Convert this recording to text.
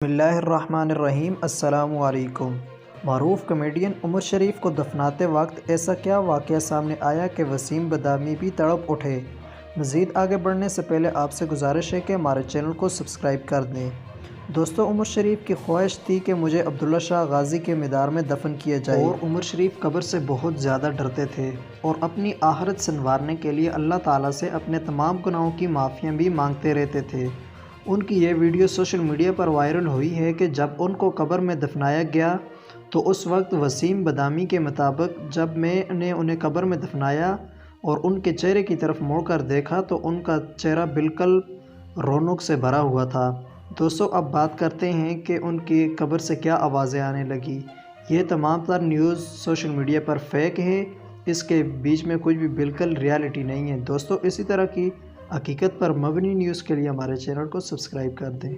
बिस्मिल्लाहिर्रहमानिर्रहीम। अस्सलामुअलैकुम। मरूफ कमेडियन उमर शरीफ को दफनाते वक्त ऐसा क्या वाक़या सामने आया कि वसीम बदामी भी तड़प उठे। मज़ीद आगे बढ़ने से पहले आपसे गुजारिश है कि हमारे चैनल को सब्सक्राइब कर दें। दोस्तों, उमर शरीफ की ख्वाहिश थी कि मुझे अब्दुल्ला शाह गाज़ी के मीदार में दफन किया जाए और उमर शरीफ कब्र से बहुत ज़्यादा डरते थे और अपनी आहरत संवारने के लिए अल्लाह ताला से अपने तमाम गुनाहों की माफ़ियाँ भी मांगते रहते थे। उनकी यह वीडियो सोशल मीडिया पर वायरल हुई है कि जब उनको कब्र में दफनाया गया तो उस वक्त वसीम बदामी के मुताबिक जब मैंने उन्हें कब्र में दफनाया और उनके चेहरे की तरफ मुड़कर देखा तो उनका चेहरा बिल्कुल रौनक से भरा हुआ था। दोस्तों, अब बात करते हैं कि उनकी कब्र से क्या आवाज़ें आने लगी। ये तमाम तर न्यूज़ सोशल मीडिया पर फेक है, इसके बीच में कुछ भी बिल्कुल रियलिटी नहीं है। दोस्तों, इसी तरह की हकीकत पर मबनी न्यूज़ के लिए हमारे चैनल को सब्सक्राइब कर दें।